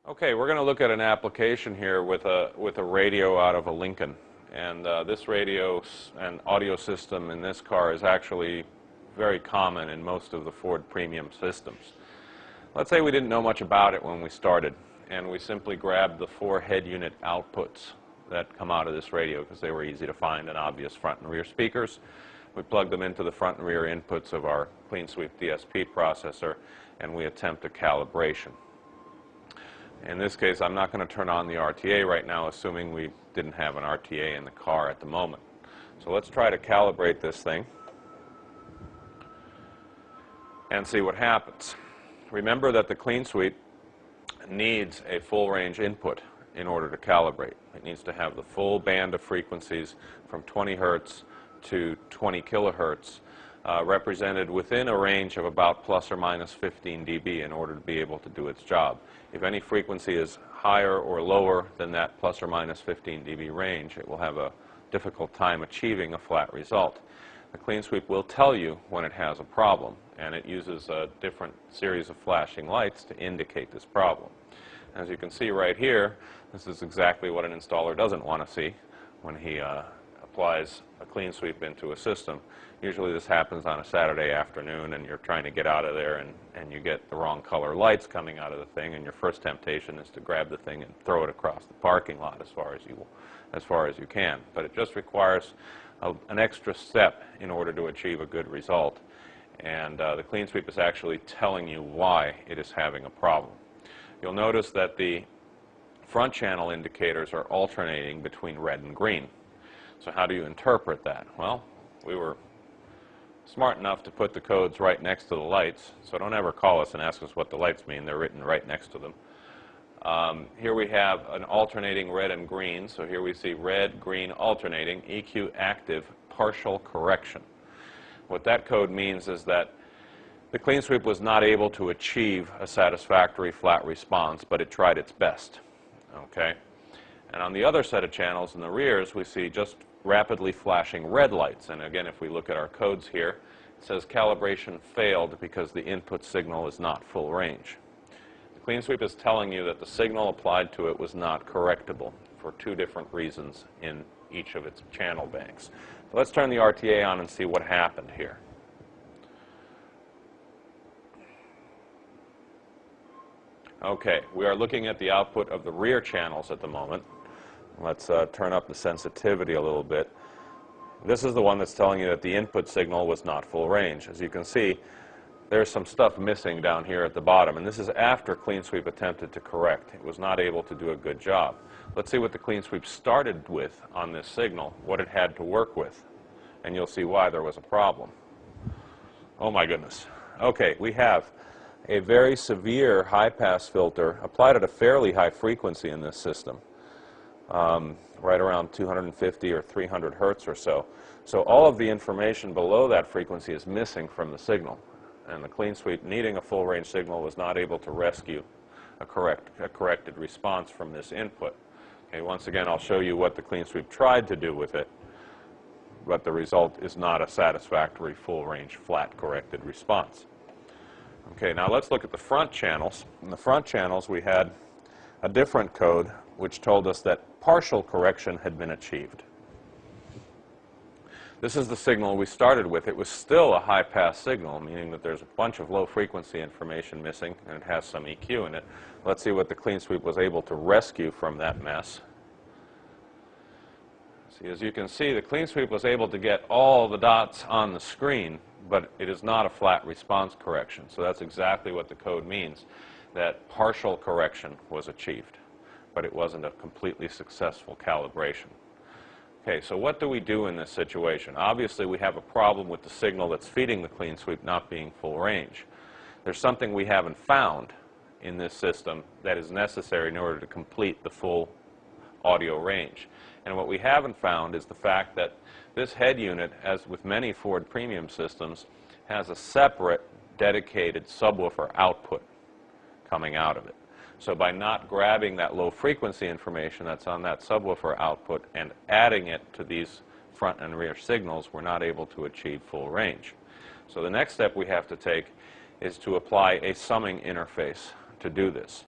Okay, we're going to look at an application here with a radio out of a Lincoln. And this radio and audio system in this car is actually very common in most of the Ford premium systems. Let's say we didn't know much about it when we started, and we simply grabbed the 4 head unit outputs that come out of this radio because they were easy to find and obvious front and rear speakers. We plug them into the front and rear inputs of our CleanSweep DSP processor, and we attempt a calibration. In this case, I'm not going to turn on the RTA right now, assuming we didn't have an RTA in the car at the moment. So let's try to calibrate this thing and see what happens. Remember that the CleanSweep needs a full range input in order to calibrate. It needs to have the full band of frequencies from 20 hertz to 20 kilohertz represented within a range of about plus or minus 15 dB in order to be able to do its job. If any frequency is higher or lower than that plus or minus 15 dB range, it will have a difficult time achieving a flat result. The CleanSweep will tell you when it has a problem, and it uses a different series of flashing lights to indicate this problem. As you can see right here, this is exactly what an installer doesn't want to see when he applies a CleanSweep into a system. Usually this happens on a Saturday afternoon and you're trying to get out of there and you get the wrong color lights coming out of the thing, and your first temptation is to grab the thing and throw it across the parking lot as far as you can. But it just requires an extra step in order to achieve a good result. And the CleanSweep is actually telling you why it is having a problem. You'll notice that the front channel indicators are alternating between red and green. So how do you interpret that? Well, we were smart enough to put the codes right next to the lights, so don't ever call us and ask us what the lights mean. They're written right next to them. Here we have an alternating red and green, so here we see red, green alternating, EQ active, partial correction. What that code means is that the CleanSweep was not able to achieve a satisfactory flat response, but it tried its best. Okay? And on the other set of channels in the rears, we see just rapidly flashing red lights. And again, if we look at our codes here, it says calibration failed because the input signal is not full range. The CleanSweep is telling you that the signal applied to it was not correctable for 2 different reasons in each of its channel banks. So let's turn the RTA on and see what happened here. Okay, we are looking at the output of the rear channels at the moment. Let's turn up the sensitivity a little bit. This is the one that's telling you that the input signal was not full range. As you can see, there's some stuff missing down here at the bottom, and this is after CleanSweep attempted to correct. It was not able to do a good job. Let's see what the CleanSweep started with on this signal, what it had to work with, and you'll see why there was a problem. Oh my goodness. Okay, we have a very severe high-pass filter applied at a fairly high frequency in this system. Right around 250 or 300 hertz or so. So all of the information below that frequency is missing from the signal. And the CleanSweep, needing a full range signal, was not able to rescue a corrected response from this input. Okay, once again, I'll show you what the CleanSweep tried to do with it, but the result is not a satisfactory full range flat corrected response. Okay, now let's look at the front channels. In the front channels, we had a different code which told us that partial correction had been achieved. This is the signal we started with. It was still a high-pass signal, meaning that there's a bunch of low-frequency information missing, and it has some EQ in it. Let's see what the CleanSweep was able to rescue from that mess. See, as you can see, the CleanSweep was able to get all the dots on the screen, but it is not a flat response correction. So that's exactly what the code means, that partial correction was achieved, but it wasn't a completely successful calibration. Okay, so what do we do in this situation? Obviously, we have a problem with the signal that's feeding the CleanSweep not being full range. There's something we haven't found in this system that is necessary in order to complete the full audio range. And what we haven't found is the fact that this head unit, as with many Ford premium systems, has a separate dedicated subwoofer output coming out of it. So by not grabbing that low frequency information that's on that subwoofer output and adding it to these front and rear signals, we're not able to achieve full range. So the next step we have to take is to apply a summing interface to do this.